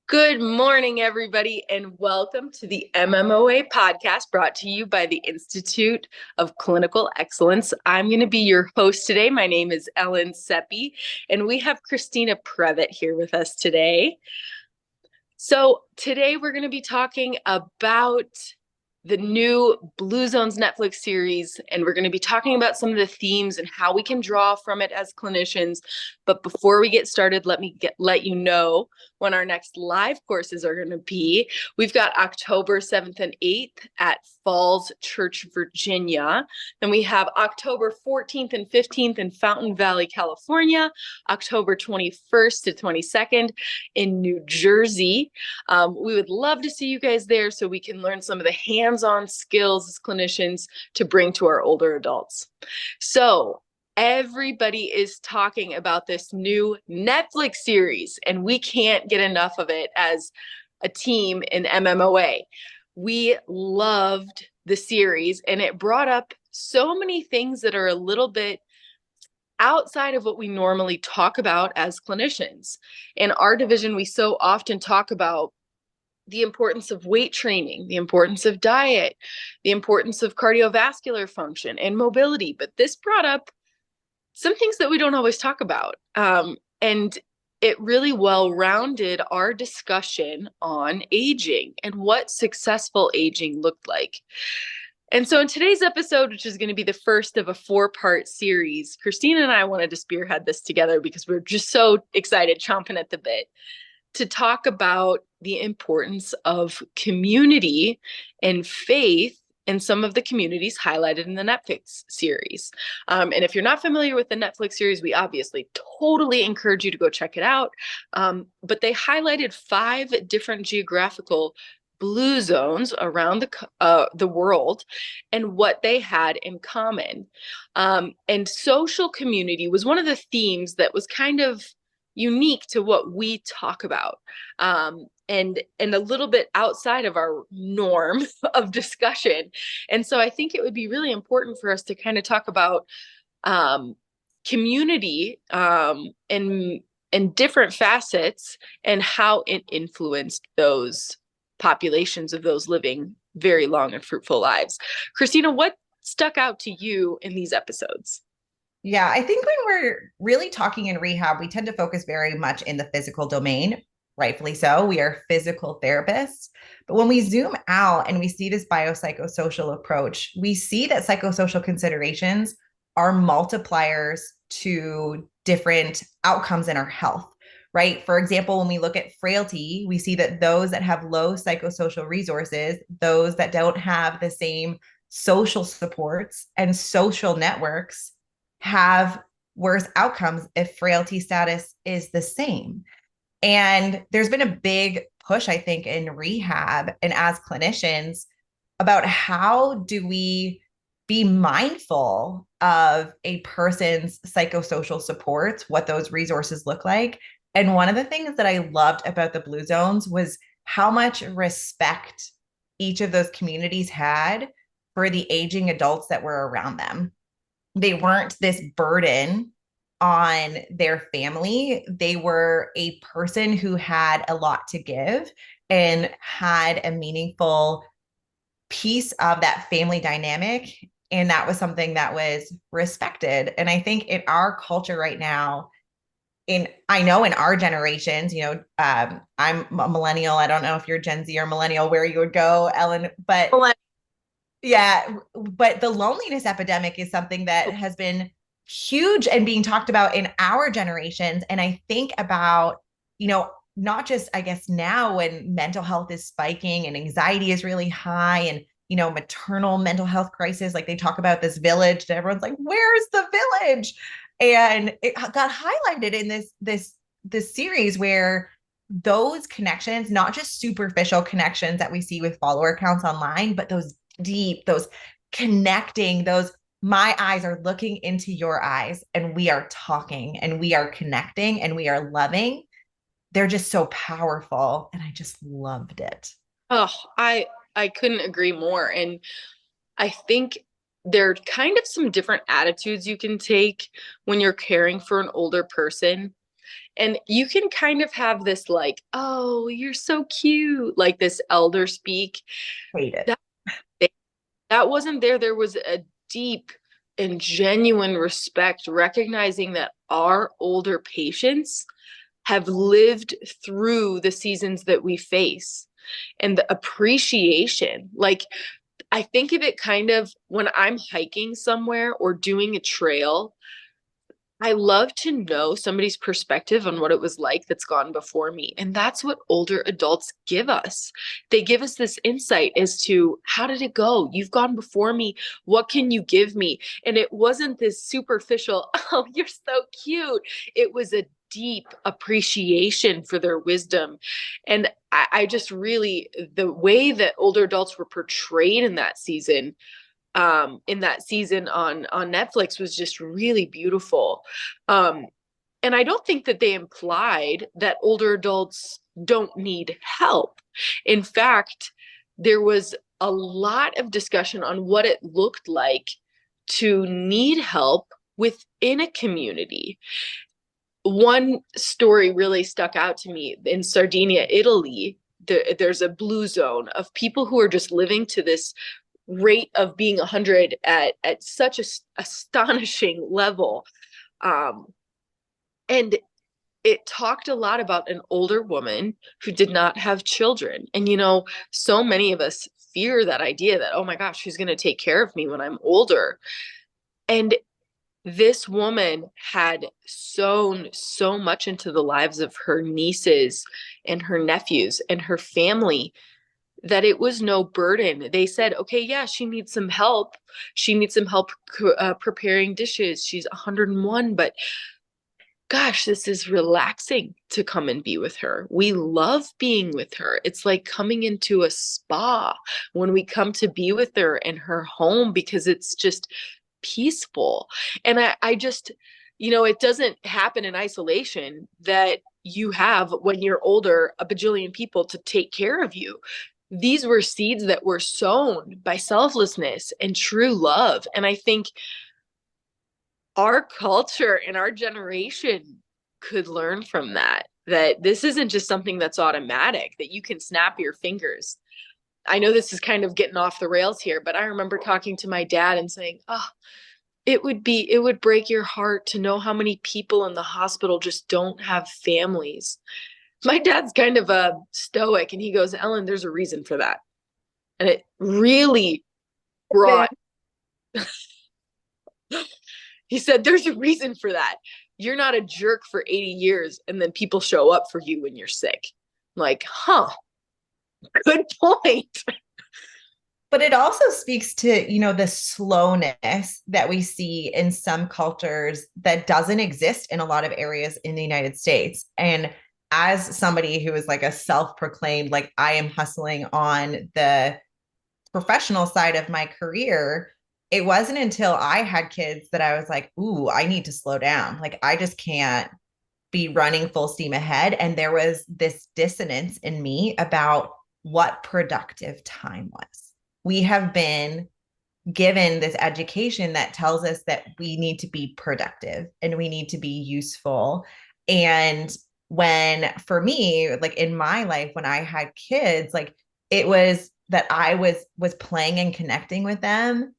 Good morning, everybody, and welcome to the MMOA podcast brought to you by the Institute of Clinical Excellence. I'm going to be your host today. My name is Csepe, and we have Christina Prevett here with us today. So, today we're going to be talking about the new Blue Zones Netflix series, and we're going to be talking about some of the themes and how we can draw from it as clinicians. But before we get started, let you know when our next live courses are going to be. We've got October 7th and 8th at Falls Church, Virginia. Then we have October 14th and 15th in Fountain Valley, California, October 21st to 22nd in New Jersey. We would love to see you guys there so we can learn some of the hands-on skills as clinicians to bring to our older adults. So everybody is talking about this new Netflix series, and we can't get enough of it as a team in MMOA. We loved the series, and it brought up so many things that are a little bit outside of what we normally talk about as clinicians. In our division, we so often talk about the importance of weight training, the importance of diet, the importance of cardiovascular function and mobility. But this brought up some things that we don't always talk about. And it really well-rounded our discussion on aging and what successful aging looked like. And so in today's episode, which is going to be the first of a 4-part series, Christina and I wanted to spearhead this together because we're just so excited, chomping at the bit, to talk about the importance of community and faith in some of the communities highlighted in the Netflix series. And if you're not familiar with the Netflix series, we obviously totally encourage you to go check it out. But they highlighted 5 different geographical blue zones around the world and what they had in common. And social community was one of the themes that was kind of unique to what we talk about, and a little bit outside of our norm of discussion. And so I think it would be really important for us to kind of talk about community and different facets and how it influenced those populations of those living very long and fruitful lives. Christina, what stuck out to you in these episodes? Yeah, I think when we're really talking in rehab, we tend to focus very much in the physical domain, rightfully so. We are physical therapists. But when we zoom out and we see this biopsychosocial approach, we see that psychosocial considerations are multipliers to different outcomes in our health, right? For example, when we look at frailty, we see that those that have low psychosocial resources, those that don't have the same social supports and social networks, have worse outcomes if frailty status is the same. And there's been a big push, I think, in rehab and as clinicians about how do we be mindful of a person's psychosocial supports, what those resources look like. And one of the things that I loved about the Blue Zones was how much respect each of those communities had for the aging adults that were around them. They weren't this burden on their family. They were a person who had a lot to give and had a meaningful piece of that family dynamic. And that was something that was respected. And I think in our culture right now, I know in our generations, I'm a millennial. I don't know if you're Gen Z or millennial, where you would go, Ellen, but yeah, but the loneliness epidemic is something that has been huge and being talked about in our generations. And I think about, not just, I guess, now when mental health is spiking and anxiety is really high and, maternal mental health crisis, like they talk about this village and everyone's like, where's the village? And it got highlighted in this series where those connections, not just superficial connections that we see with follower counts online, but those deep, those connecting, those my eyes are looking into your eyes and we are talking and we are connecting and we are loving. They're just so powerful. And I just loved it. Oh, I couldn't agree more. And I think there are kind of some different attitudes you can take when you're caring for an older person. And you can kind of have this like, oh, you're so cute, like this elder speak. Hate it. That that wasn't there. There was a deep and genuine respect, recognizing that our older patients have lived through the seasons that we face, and the appreciation. Like, I think of it kind of when I'm hiking somewhere or doing a trail, I love to know somebody's perspective on what it was like that's gone before me. And that's what older adults give us. They give us this insight as to, how did it go? You've gone before me. What can you give me? And it wasn't this superficial, oh, you're so cute. It was a deep appreciation for their wisdom. And I just really, the way that older adults were portrayed in that season on Netflix was just really beautiful. And I don't think that they implied that older adults don't need help. In fact, there was a lot of discussion on what it looked like to need help within a community. One story really stuck out to me. In Sardinia, Italy, there's a blue zone of people who are just living to this rate of being 100 at such a astonishing level. And it talked a lot about an older woman who did not have children. And, so many of us fear that idea that, oh my gosh, who's going to take care of me when I'm older? And this woman had sown so much into the lives of her nieces and her nephews and her family that it was no burden. They said, okay, yeah, she needs some help. She needs some help preparing dishes. She's 101, but gosh, this is relaxing to come and be with her. We love being with her. It's like coming into a spa when we come to be with her in her home, because it's just peaceful. And I just, it doesn't happen in isolation that you have, when you're older, a bajillion people to take care of you. These were seeds that were sown by selflessness and true love. And I think our culture and our generation could learn from that this isn't just something that's automatic, that you can snap your fingers. I know this is kind of getting off the rails here, but I remember talking to my dad and saying, oh, it would break your heart to know how many people in the hospital just don't have families. My dad's kind of a stoic, and he goes, Ellen, there's a reason for that. And it really brought, he said, there's a reason for that. You're not a jerk for 80 years and then people show up for you when you're sick. I'm like, huh, good point. But it also speaks to, the slowness that we see in some cultures that doesn't exist in a lot of areas in the United States. And as somebody who is like a self-proclaimed, like, I am hustling on the professional side of my career, it wasn't until I had kids that I was like, ooh, I need to slow down. Like, I just can't be running full steam ahead. And there was this dissonance in me about what productive time was. We have been given this education that tells us that we need to be productive and we need to be useful. And when, for me, like in my life, when I had kids, like, it was that I was playing and connecting with them.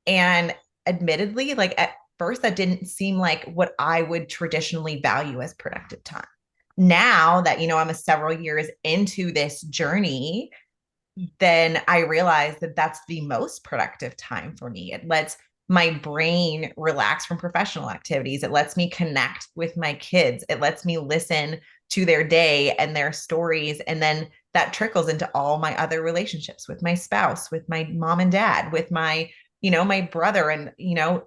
And admittedly, like, at first that didn't seem like what I would traditionally value as productive time. Now that, I'm several years into this journey, then I realize that that's the most productive time for me. It lets my brain relax from professional activities. It lets me connect with my kids. It lets me listen to their day and their stories. And then that trickles into all my other relationships with my spouse, with my mom and dad, with my, my brother, and,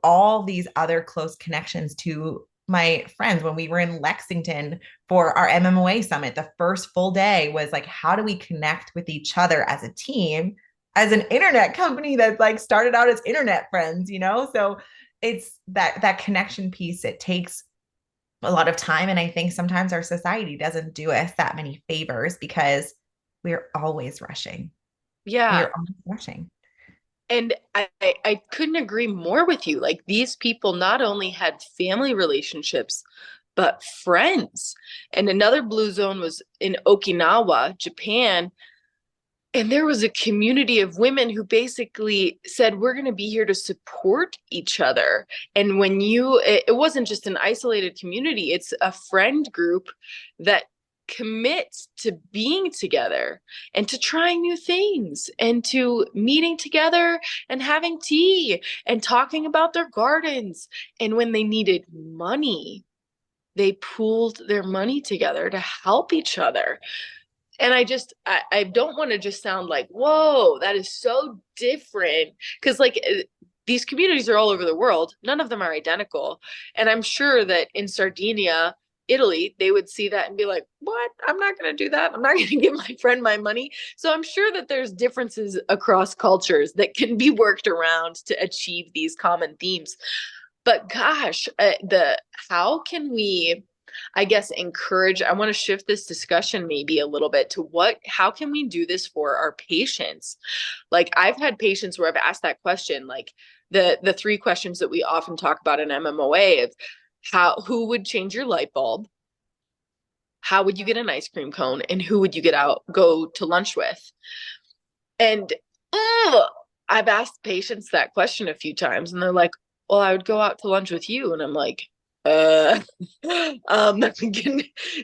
all these other close connections to my friends. When we were in Lexington for our MMOA summit, the first full day was like, how do we connect with each other as a team, as an internet company that like started out as internet friends, So it's that connection piece. It takes a lot of time. And I think sometimes our society doesn't do us that many favors because we're always rushing. Yeah. We're always rushing. And I couldn't agree more with you. Like, these people not only had family relationships, but friends. And another blue zone was in Okinawa, Japan. And there was a community of women who basically said, we're going to be here to support each other. And when it wasn't just an isolated community, it's a friend group that commits to being together and to trying new things and to meeting together and having tea and talking about their gardens. And when they needed money, they pooled their money together to help each other. And I don't want to just sound like, whoa, that is so different. Because like these communities are all over the world. None of them are identical. And I'm sure that in Sardinia, Italy, they would see that and be like, what? I'm not going to do that. I'm not going to give my friend my money. So I'm sure that there's differences across cultures that can be worked around to achieve these common themes. But gosh, how can we, I guess, encourage, I want to shift this discussion maybe a little bit to how can we do this for our patients? Like I've had patients where I've asked that question, like the three questions that we often talk about in MMOA of who would change your light bulb? How would you get an ice cream cone? And who would you go to lunch with? And I've asked patients that question a few times and they're like, well, I would go out to lunch with you. And I'm like, is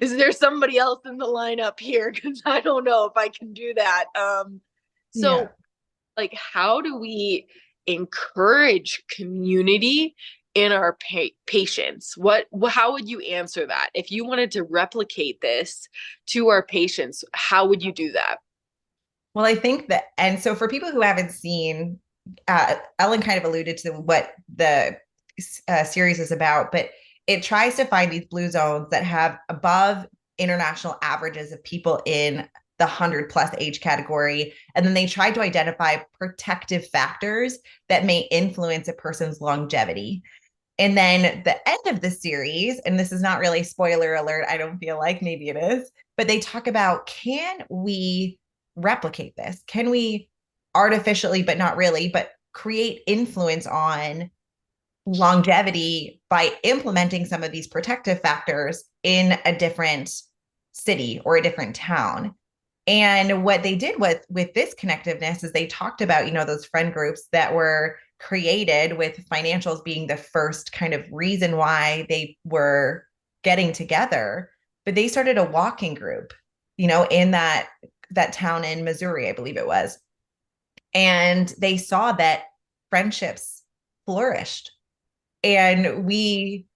there somebody else in the lineup here? Because I don't know if I can do that. So like, how do we encourage community in our patients? How would you answer that? If you wanted to replicate this to our patients, how would you do that? Well, I think that, and so for people who haven't seen, Ellen kind of alluded to what the series is about, but it tries to find these blue zones that have above international averages of people in the 100+ age category. And then they try to identify protective factors that may influence a person's longevity. And then the end of the series, and this is not really spoiler alert, I don't feel like, maybe it is, but they talk about, can we replicate this? Can we artificially, but not really, but create influence on longevity by implementing some of these protective factors in a different city or a different town? And what they did with this connectiveness is they talked about, those friend groups that were created, with financials being the first kind of reason why they were getting together. But they started a walking group, in that town in Missouri, I believe it was. And they saw that friendships flourished. And we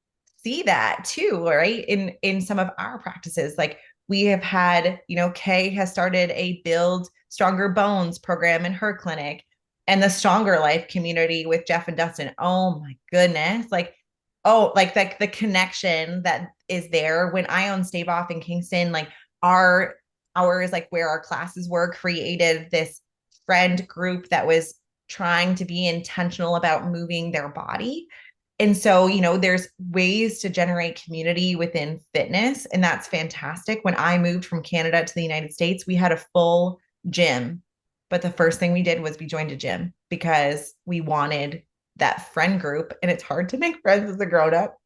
see that too, right? In some of our practices, like we have had, Kay has started a Build Stronger Bones program in her clinic, and the Stronger Life community with Jeff and Dustin. Oh my goodness. Like the connection that is there. When I owned Stave Off in Kingston, like ours, like where our classes were, created this friend group that was trying to be intentional about moving their body. And so, there's ways to generate community within fitness, and that's fantastic. When I moved from Canada to the United States, we had a full gym, but the first thing we did was we joined a gym because we wanted that friend group. And it's hard to make friends as a grown-up.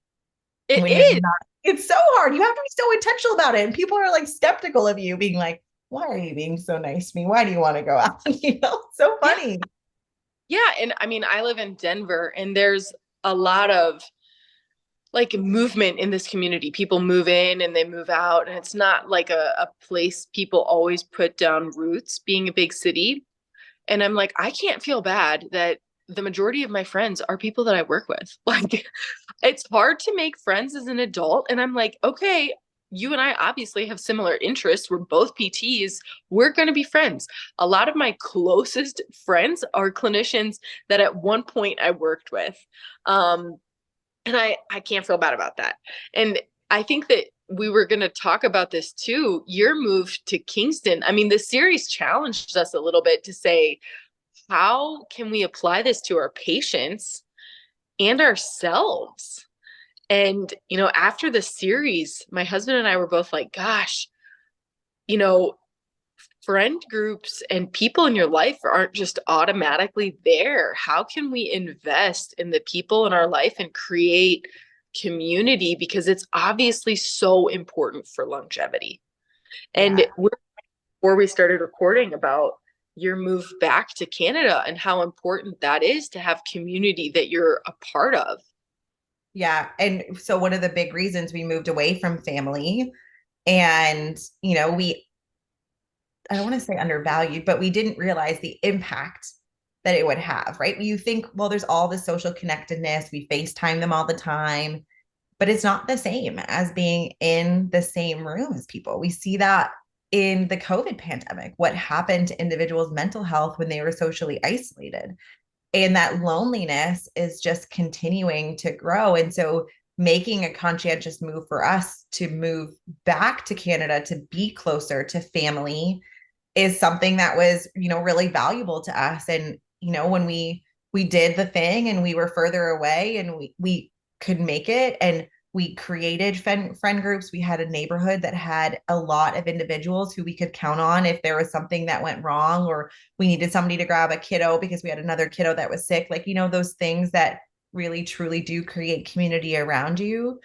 It is. It's so hard. You have to be so intentional about it. And people are like skeptical of you, being like, why are you being so nice to me? Why do you want to go out? So funny. Yeah. And I mean, I live in Denver, and there's a lot of like movement in this community. People move in and they move out, and it's not like a place people always put down roots, being a big city. And I'm like, I can't feel bad that the majority of my friends are people that I work with. Like, it's hard to make friends as an adult. And I'm like, okay, you and I obviously have similar interests. We're both PTs. We're going to be friends. A lot of my closest friends are clinicians that at one point I worked with. And I can't feel bad about that. And I think that we were going to talk about this too. Your move to Kingston. I mean, the series challenged us a little bit to say, how can we apply this to our patients and ourselves? And, after the series, my husband and I were both like, gosh, friend groups and people in your life aren't just automatically there. How can we invest in the people in our life and create community because it's obviously so important for longevity. And Yeah. before we started recording about your move back to Canada and how important that is to have community that you're a part of. Yeah. And so one of the big reasons we moved away from family and, I don't want to say undervalued, but we didn't realize the impact that it would have, right? You think, well, there's all this social connectedness. We FaceTime them all the time, but it's not the same as being in the same room as people. We see that in the COVID pandemic, what happened to individuals' mental health when they were socially isolated. And that loneliness is just continuing to grow. And so making a conscientious move for us to move back to Canada to be closer to family is something that was, really valuable to us. And, when we did the thing and we were further away and we could make it, and we created friend groups. We had a neighborhood that had a lot of individuals who we could count on if there was something that went wrong, or we needed somebody to grab a kiddo because we had another kiddo that was sick. Like, those things that really truly do create community around you.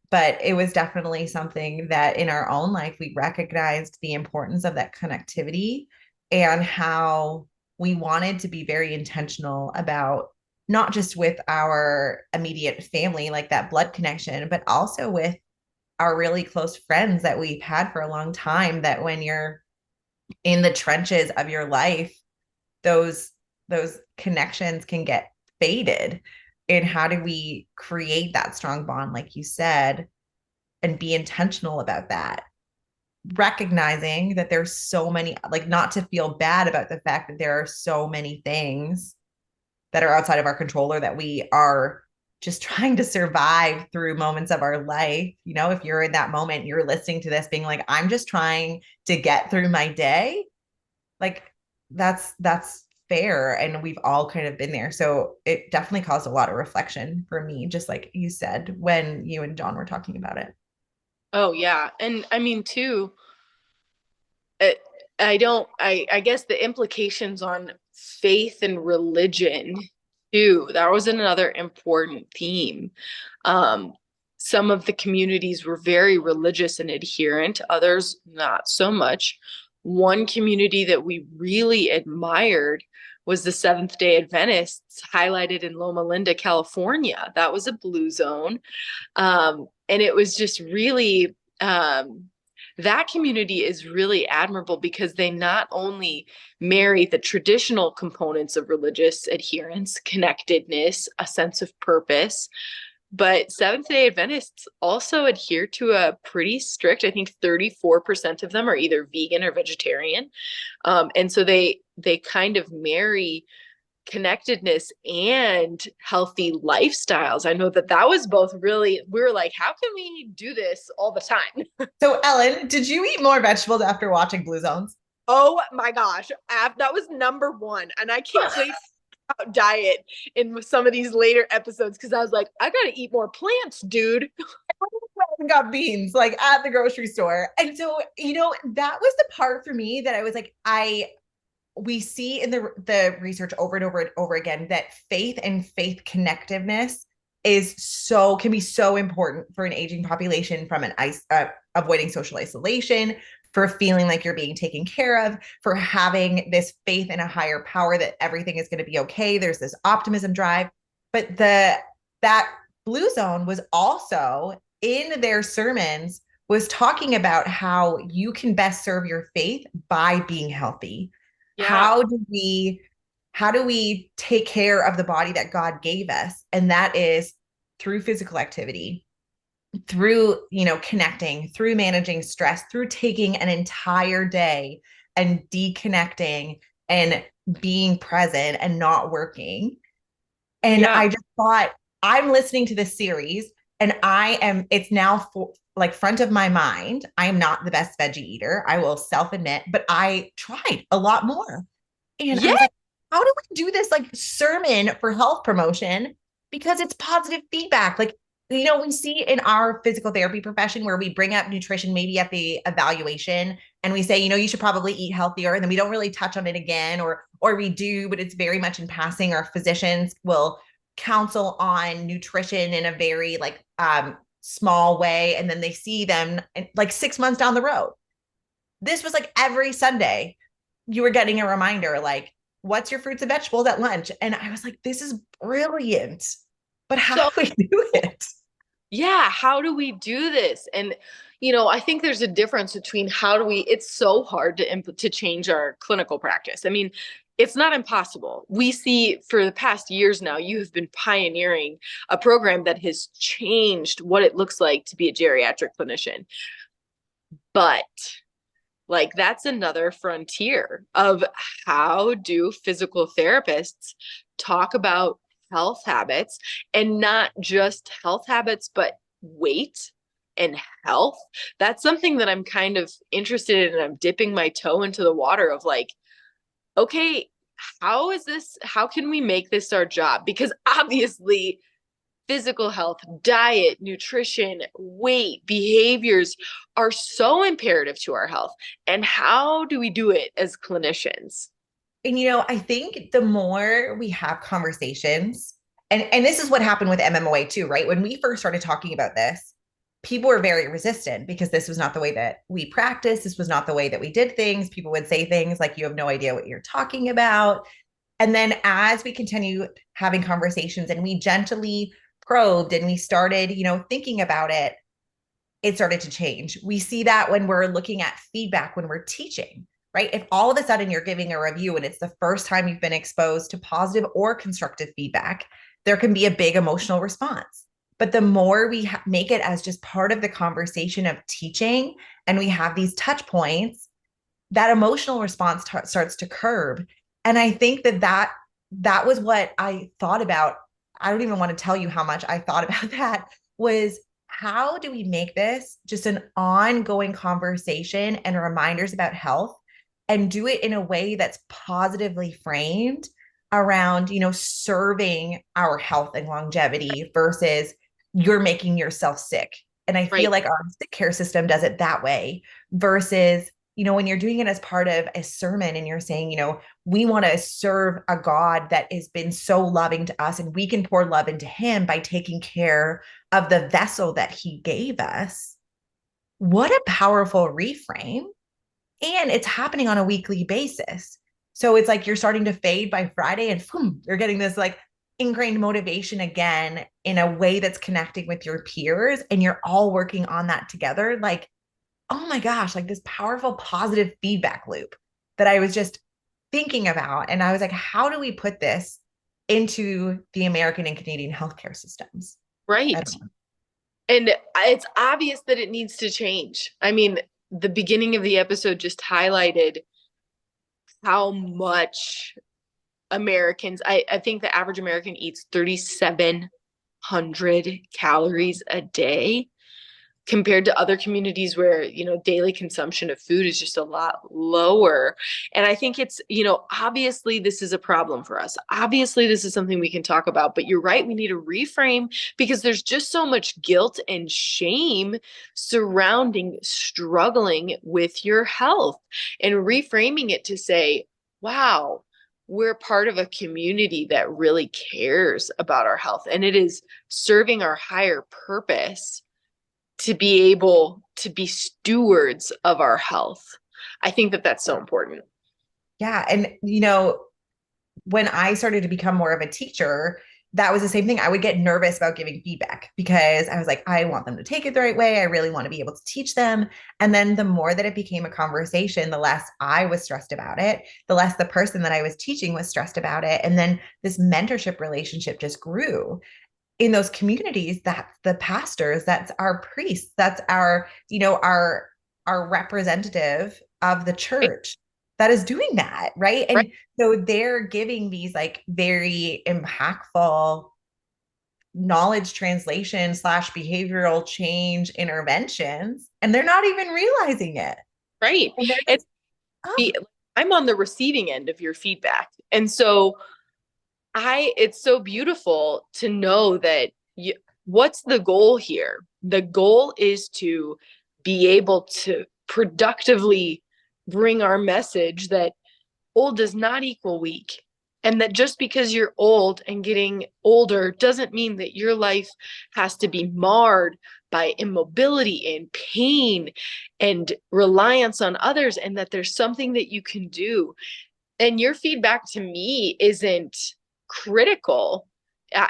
But it was definitely something that in our own life, we recognized the importance of that connectivity and how we wanted to be very intentional about not just with our immediate family, like that blood connection, but also with our really close friends that we've had for a long time, that when you're in the trenches of your life, those connections can get faded. And how do we create that strong bond, like you said, and be intentional about that? Recognizing that there's so many, like, not to feel bad about the fact that there are so many things that are outside of our control, or that we are just trying to survive through moments of our life. If you're in that moment, you're listening to this being like, I'm just trying to get through my day. Like, that's fair. And we've all kind of been there. So it definitely caused a lot of reflection for me, just like you said, when you and John were talking about it. Oh yeah. And I mean too, it, I guess the implications on faith and religion too, that was another important theme. Um, some of the communities were very religious and adherent, others not so much. One community that we really admired was the Seventh Day Adventists, highlighted in Loma Linda, California. That was a blue zone. And it was just really, that community is really admirable because they not only marry the traditional components of religious adherence, connectedness, a sense of purpose, but Seventh Day Adventists also adhere to a pretty strict, I think 34% of them are either vegan or vegetarian. And so they kind of marry connectedness and healthy lifestyles. I know that was both really, we were like, how can we do this all the time? So, Ellen, did you eat more vegetables after watching Blue Zones? Oh my gosh. That was number one. And I can't wait about diet in some of these later episodes because I was like, I gotta eat more plants, dude. And got beans like at the grocery store. And so, that was the part for me that I was like, we see in the research over and over and over again that faith and faith connectiveness can be so important for an aging population, from avoiding social isolation, for feeling like you're being taken care of, for having this faith in a higher power that everything is going to be okay. There's this optimism drive. But that blue zone was also in their sermons was talking about how you can best serve your faith by being healthy. Yeah. How do we take care of the body that God gave us? And that is through physical activity, through, connecting, through managing stress, through taking an entire day and deconnecting and being present and not working. And Yeah. I just thought, I'm listening to this series and it's now like front of my mind. I am not the best veggie eater, I will self admit, but I tried a lot more. And I Yeah. was like, how do we do this like sermon for health promotion? Because it's positive feedback. Like, we see in our physical therapy profession where we bring up nutrition maybe at the evaluation and we say, you should probably eat healthier. And then we don't really touch on it again, or we do, but it's very much in passing. Our physicians will counsel on nutrition in a very like small way, and then they see them like 6 months down the road. This was like every Sunday you were getting a reminder like, what's your fruits and vegetables at lunch? And I was like, this is brilliant, but how So do we do it? yeah, how do we do this? And I think there's a difference between it's so hard to change our clinical practice. I mean, it's not impossible. We see for the past years now, you have been pioneering a program that has changed what it looks like to be a geriatric clinician. But like that's another frontier of how do physical therapists talk about health habits, and not just health habits, but weight and health. That's something that I'm kind of interested in, and I'm dipping my toe into the water of like, okay, how can we make this our job? Because obviously physical health, diet, nutrition, weight, behaviors are so imperative to our health. And how do we do it as clinicians? And I think the more we have conversations, and this is what happened with MMOA too, right? When we first started talking about this, people were very resistant because this was not the way that we practiced. This was not the way that we did things. People would say things like, you have no idea what you're talking about. And then as we continued having conversations and we gently probed and we started, thinking about it, it started to change. We see that when we're looking at feedback, when we're teaching, right? If all of a sudden you're giving a review and it's the first time you've been exposed to positive or constructive feedback, there can be a big emotional response. But the more we make it as just part of the conversation of teaching and we have these touch points, that emotional response starts to curb. And I think that was what I thought about. I don't even want to tell you how much I thought about that, was how do we make this just an ongoing conversation and reminders about health, and do it in a way that's positively framed around, serving our health and longevity versus you're making yourself sick. And I feel Right. like our sick care system does it that way versus, when you're doing it as part of a sermon and you're saying, we want to serve a God that has been so loving to us, and we can pour love into him by taking care of the vessel that he gave us. What a powerful reframe. And it's happening on a weekly basis. So it's like you're starting to fade by Friday and boom, you're getting this like ingrained motivation again in a way that's connecting with your peers, and you're all working on that together. Like, oh my gosh, like this powerful positive feedback loop that I was just thinking about. And I was like, how do we put this into the American and Canadian healthcare systems? Right. And it's obvious that it needs to change. I mean, the beginning of the episode just highlighted how much I think the average American eats 3,700 calories a day, compared to other communities where, daily consumption of food is just a lot lower. And I think it's, obviously this is a problem for us. Obviously this is something we can talk about, but you're right. We need to reframe, because there's just so much guilt and shame surrounding struggling with your health, and reframing it to say, wow, we're part of a community that really cares about our health, and it is serving our higher purpose to be able to be stewards of our health. I think that that's so important. Yeah. And, when I started to become more of a teacher, that was the same thing. I would get nervous about giving feedback because I was like, I want them to take it the right way. I really want to be able to teach them. And then the more that it became a conversation, the less I was stressed about it, the less the person that I was teaching was stressed about it. And then this mentorship relationship just grew in those communities. That's the pastors, that's our priests, that's our, our representative of the Right. church that is doing that, right? Right. And so they're giving these like very impactful knowledge translation slash behavioral change interventions, and they're not even realizing it. Right. And they're And just, oh, I'm on the receiving end of your feedback. And so it's so beautiful to know that what's the goal here? The goal is to be able to productively bring our message that old does not equal weak, And that just because you're old and getting older doesn't mean that your life has to be marred by immobility and pain and reliance on others, and that there's something that you can do. And your feedback to me isn't critical.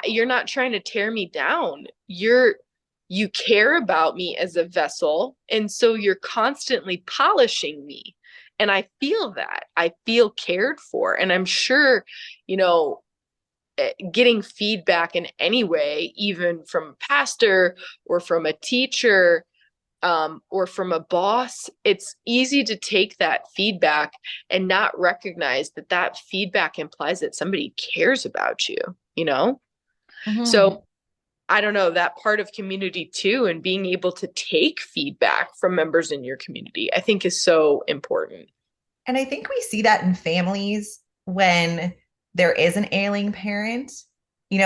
You're not trying to tear me down. You care about me as a vessel, and so you're constantly polishing me. And I feel that. I feel cared for. And I'm sure, you know, getting feedback in any way, even from a pastor or from a teacher, or from a boss, it's easy to take that feedback and not recognize that that feedback implies that somebody cares about you, you know? Mhm. So I don't know, that part of community too, and being able to take feedback from members in your community, I think is so important. And I think we see that in families when there is an ailing parent,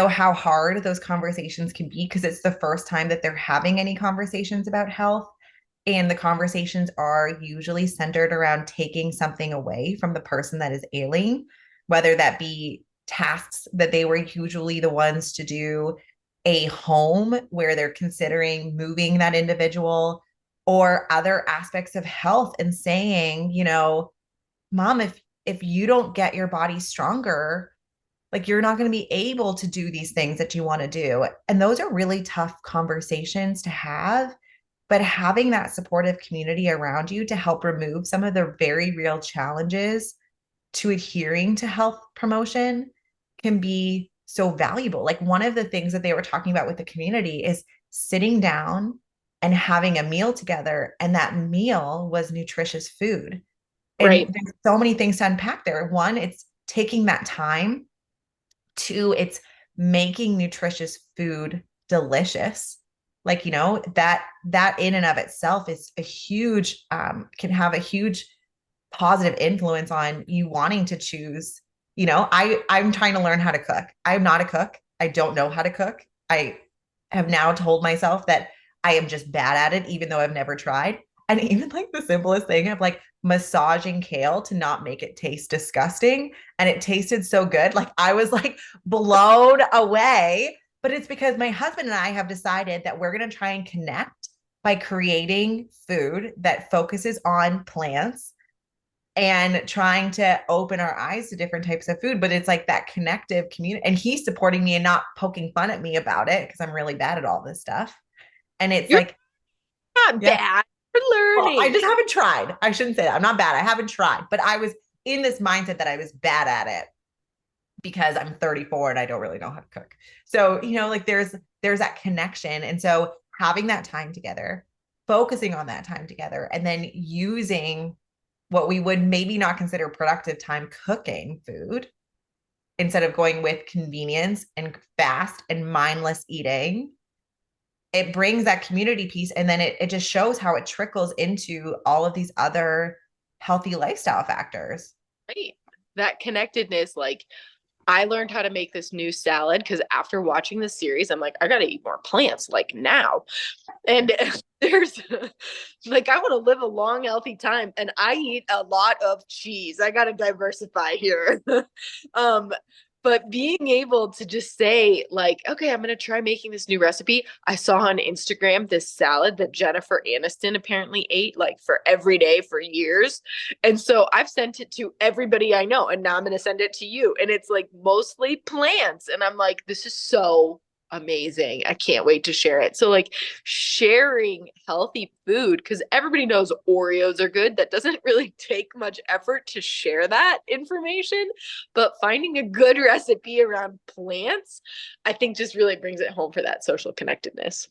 how hard those conversations can be because it's the first time that they're having any conversations about health. And the conversations are usually centered around taking something away from the person that is ailing, whether that be tasks that they were usually the ones to do, a home where they're considering moving that individual, or other aspects of health and saying, mom, if you don't get your body stronger, like you're not going to be able to do these things that you want to do. And those are really tough conversations to have, but having that supportive community around you to help remove some of the very real challenges to adhering to health promotion can be so valuable. Like one of the things that they were talking about with the community is sitting down and having a meal together, and that meal was nutritious food. And Right. there's so many things to unpack there. One, it's taking that time. Two, it's making nutritious food delicious. Like, that in and of itself is a huge, can have a huge positive influence on you wanting to choose. I'm trying to learn how to cook. I'm not a cook. I don't know how to cook. I have now told myself that I am just bad at it, even though I've never tried. And even like the simplest thing of like massaging kale to not make it taste disgusting. And it tasted so good. Like I was like blown away. But it's because my husband and I have decided that we're going to try and connect by creating food that focuses on plants and trying to open our eyes to different types of food. But it's like that connective community. And he's supporting me and not poking fun at me about it because I'm really bad at all this stuff. And it's You're like, not yeah, bad. You're well, I learning. just haven't tried. I shouldn't say that. I'm not bad. I haven't tried, but I was in this mindset that I was bad at it because I'm 34 and I don't really know how to cook. So, like there's that connection. And so having that time together, focusing on that time together, and then using what we would maybe not consider productive time cooking food instead of going with convenience and fast and mindless eating, it brings that community piece. And then it just shows how it trickles into all of these other healthy lifestyle factors. Right. That connectedness, like I learned how to make this new salad because after watching the series, I'm like, I gotta eat more plants like now. And there's like I want to live a long, healthy time, and I eat a lot of cheese. I gotta diversify here. um, but being able to just say, like, okay, I'm gonna try making this new recipe. I saw on Instagram this salad that Jennifer Aniston apparently ate like for every day for years. And so I've sent it to everybody I know, and now I'm gonna send it to you. And it's like mostly plants. And I'm like, this is so amazing. I can't wait to share it. So like sharing healthy food, because everybody knows Oreos are good. That doesn't really take much effort to share that information, but finding a good recipe around plants, I think just really brings it home for that social connectedness.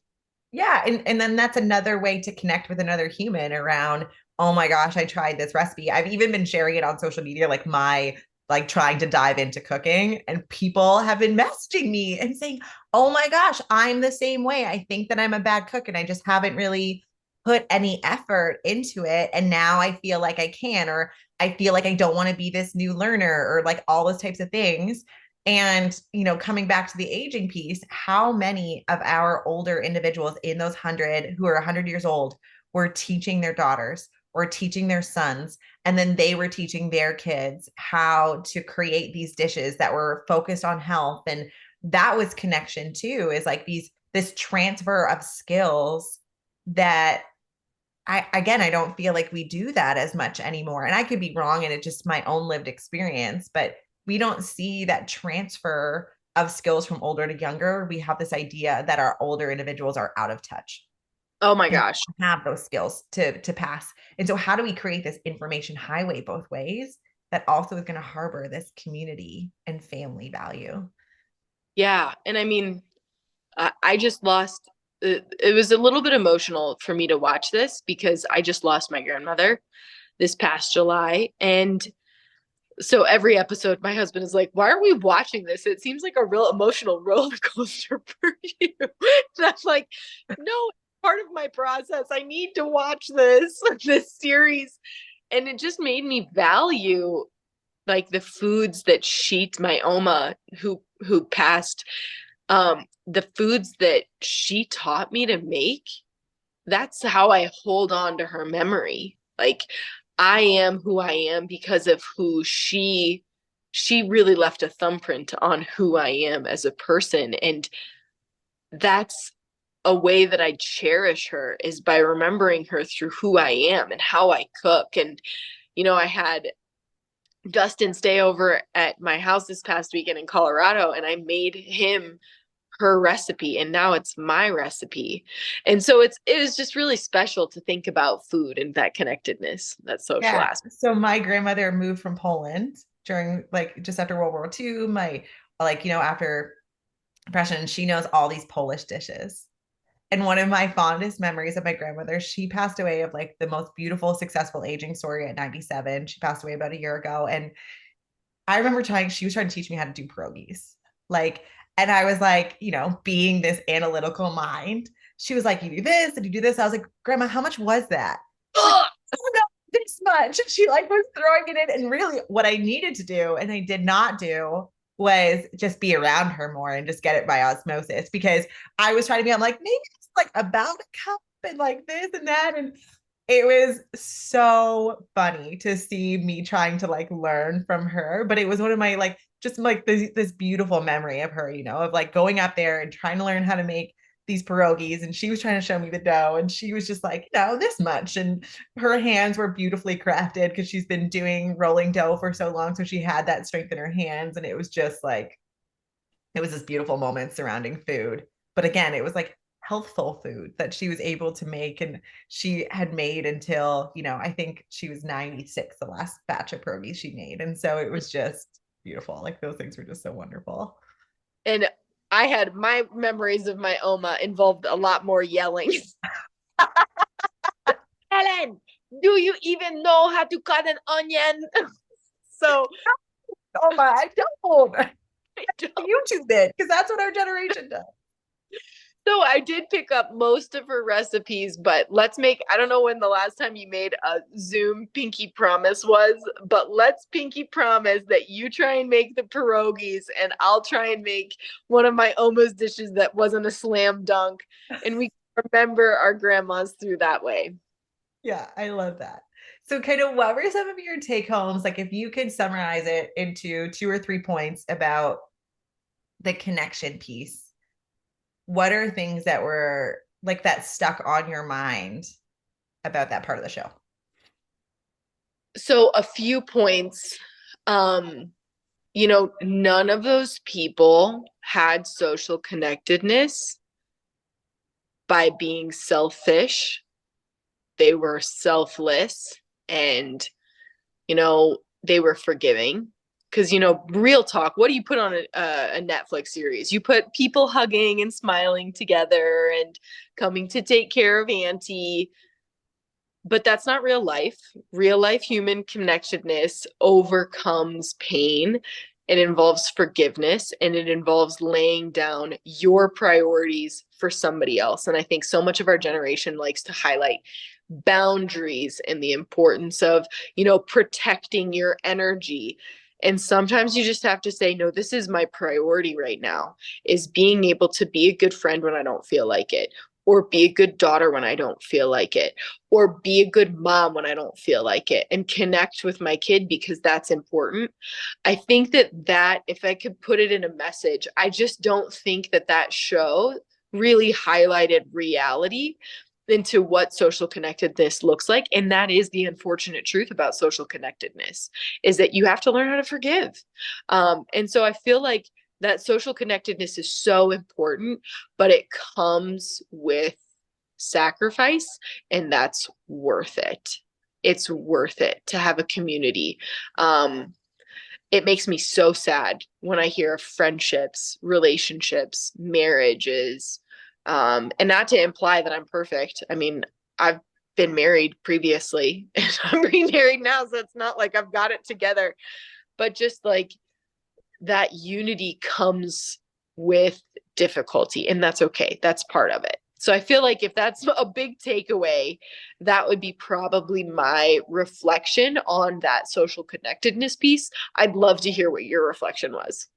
Yeah. And then that's another way to connect with another human around, oh my gosh, I tried this recipe. I've even been sharing it on social media, like trying to dive into cooking, and people have been messaging me and saying, oh my gosh, I'm the same way. I think that I'm a bad cook and I just haven't really put any effort into it. And now I feel like I can, or I feel like I don't want to be this new learner, or like all those types of things. And, coming back to the aging piece, how many of our older individuals in those 100 who are 100 years old were teaching their daughters, or teaching their sons. And then they were teaching their kids how to create these dishes that were focused on health. And that was connection too, is like this transfer of skills that I don't feel like we do that as much anymore. And I could be wrong, and it's just my own lived experience, but we don't see that transfer of skills from older to younger. We have this idea that our older individuals are out of touch Oh my and gosh. have those skills to pass. And so how do we create this information highway both ways that also is going to harbor this community and family value? Yeah. And I mean, I just lost it was a little bit emotional for me to watch this because I just lost my grandmother this past July. And so every episode, my husband is like, "Why are we watching this? It seems like a real emotional roller coaster for you." And I'm like, "No, it's part of my process. I need to watch this series." And it just made me value like the foods that my Oma who passed, the foods that she taught me to make. That's how I hold on to her memory. Like I am who I am because of who she really left a thumbprint on who I am as a person. And that's a way that I cherish her, is by remembering her through who I am and how I cook. And I had Dustin stay over at my house this past weekend in Colorado, and I made him her recipe, and now it's my recipe. And so it was just really special to think about food and that connectedness, that social Yeah. aspect. So my grandmother moved from Poland during like just after World War II. My after depression, she knows all these Polish dishes. And one of my fondest memories of my grandmother, she passed away of like the most beautiful, successful aging story at 97. She passed away about a year ago. And I remember she was trying to teach me how to do pierogies. Like, and I was like, being this analytical mind, she was like, you do this and you do this. I was like, Grandma, how much was that? She's like, Ugh! oh no, this much. And she like was throwing it in. And really what I needed to do, and I did not do, was just be around her more and just get it by osmosis, because I was trying to be, I'm like, maybe it's like about a cup and like this and that. And it was so funny to see me trying to like learn from her, but it was one of my like just like this beautiful memory of her, of like going up there and trying to learn how to make these pierogies, and she was trying to show me the dough, and she was just like, this much, and her hands were beautifully crafted because she's been doing rolling dough for so long, so she had that strength in her hands, and it was just like it was this beautiful moment surrounding food. But again, it was like healthful food that she was able to make, and she had made until, I think she was 96, the last batch of pierogies she made. And so it was just beautiful. Like those things were just so wonderful. And I had my memories of my Oma involved a lot more yelling. Ellen, do you even know how to cut an onion? So Oh my, I don't. I don't. YouTube it, because that's what our generation does. So I did pick up most of her recipes, but I don't know when the last time you made a Zoom pinky promise was, but let's pinky promise that you try and make the pierogies and I'll try and make one of my Oma's dishes that wasn't a slam dunk. And we remember our grandmas through that way. Yeah, I love that. So, kind of, what were some of your take homes? Like, if you could summarize it into 2 or 3 points about the connection piece, what are things that were like that stuck on your mind about that part of the show? So a few points. None of those people had social connectedness by being selfish. They were selfless, and, they were forgiving. Because, real talk, what do you put on a Netflix series? You put people hugging and smiling together and coming to take care of Auntie. But that's not real life. Real life human connectedness overcomes pain. It involves forgiveness, and it involves laying down your priorities for somebody else. And I think so much of our generation likes to highlight boundaries and the importance of, protecting your energy. And sometimes you just have to say, no, this is my priority right now, is being able to be a good friend when I don't feel like it, or be a good daughter when I don't feel like it, or be a good mom when I don't feel like it, and connect with my kid because that's important. I think that if I could put it in a message, I just don't think that show really highlighted reality into what social connectedness looks like. And that is the unfortunate truth about social connectedness, is that you have to learn how to forgive. And so I feel like that social connectedness is so important, but it comes with sacrifice, and that's worth it. It's worth it to have a community. It makes me so sad when I hear of friendships, relationships, marriages, and not to imply that I'm perfect. I mean, I've been married previously and I'm remarried now, so it's not like I've got it together. But just like that unity comes with difficulty, and that's okay. That's part of it. So I feel like if that's a big takeaway, that would be probably my reflection on that social connectedness piece. I'd love to hear what your reflection was.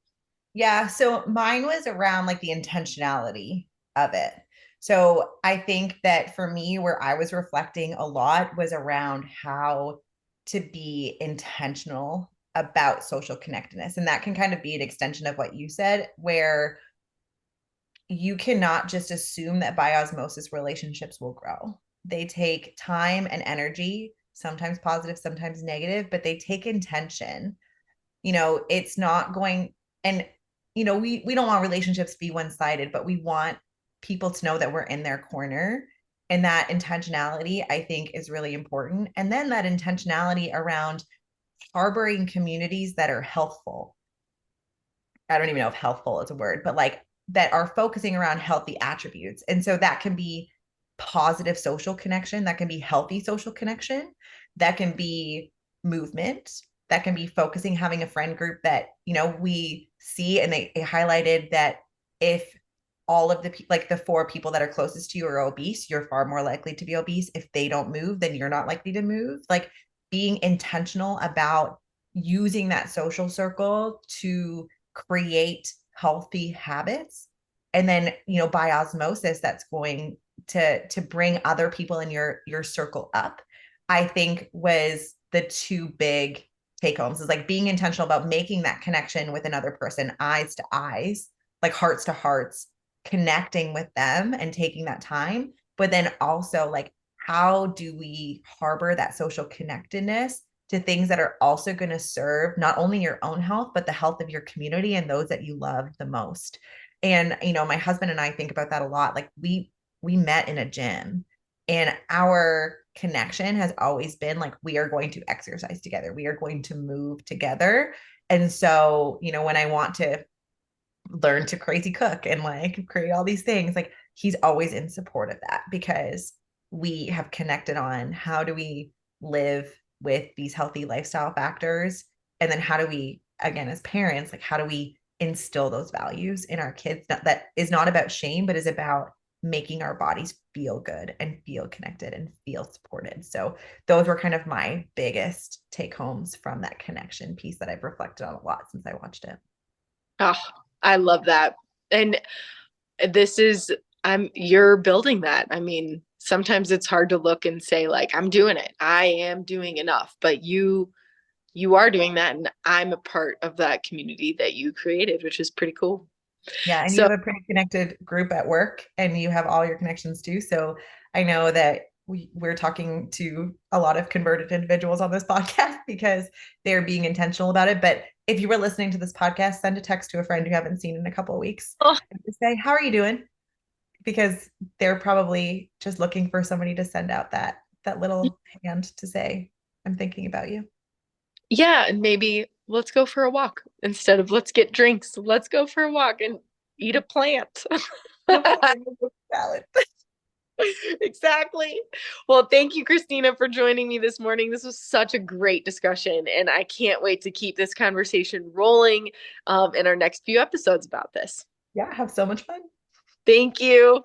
Yeah, so mine was around like the intentionality of it. So I think that for me, where I was reflecting a lot was around how to be intentional about social connectedness. And that can kind of be an extension of what you said, where you cannot just assume that by osmosis relationships will grow. They take time and energy, sometimes positive, sometimes negative, but they take intention. It's not going, and we don't want relationships to be one-sided, but we want people to know that we're in their corner. And that intentionality, I think, is really important. And then that intentionality around harboring communities that are healthful. I don't even know if healthful is a word, but like that are focusing around healthy attributes. And so that can be positive social connection, that can be healthy social connection, that can be movement, that can be focusing, having a friend group that, we see, and they highlighted that if all of the like the four people that are closest to you are obese, you're far more likely to be obese. If they don't move, then you're not likely to move. Like being intentional about using that social circle to create healthy habits, and then by osmosis that's going to bring other people in your circle up, I think was the two big take homes. Is like being intentional about making that connection with another person, eyes to eyes, like hearts to hearts, connecting with them and taking that time. But then also like, how do we harbor that social connectedness to things that are also going to serve not only your own health, but the health of your community and those that you love the most. And, my husband and I think about that a lot. Like we met in a gym, and our connection has always been like, we are going to exercise together. We are going to move together. And so, when I want to learn to crazy cook and like create all these things, like he's always in support of that, because we have connected on how do we live with these healthy lifestyle factors, and then how do we, again, as parents, like how do we instill those values in our kids, that is not about shame, but is about making our bodies feel good and feel connected and feel supported. So those were kind of my biggest take homes from that connection piece that I've reflected on a lot since I watched it. Oh, I love that. And you're building that. I mean, sometimes it's hard to look and say like, I'm doing it. I am doing enough, but you are doing that, and I'm a part of that community that you created, which is pretty cool. Yeah, and you So, have a pretty connected group at work, and you have all your connections too. So I know that we're talking to a lot of converted individuals on this podcast because they're being intentional about it. But if you were listening to this podcast, send a text to a friend you haven't seen in a couple of weeks oh, and just say, "How are you doing?" Because they're probably just looking for somebody to send out that little hand to say, "I'm thinking about you." yeah, and maybe let's go for a walk instead of let's get drinks. Let's go for a walk and eat a plant. Valid. Exactly. Well, thank you, Christina, for joining me this morning. This was such a great discussion, and I can't wait to keep this conversation rolling in our next few episodes about this. Yeah, have so much fun. Thank you.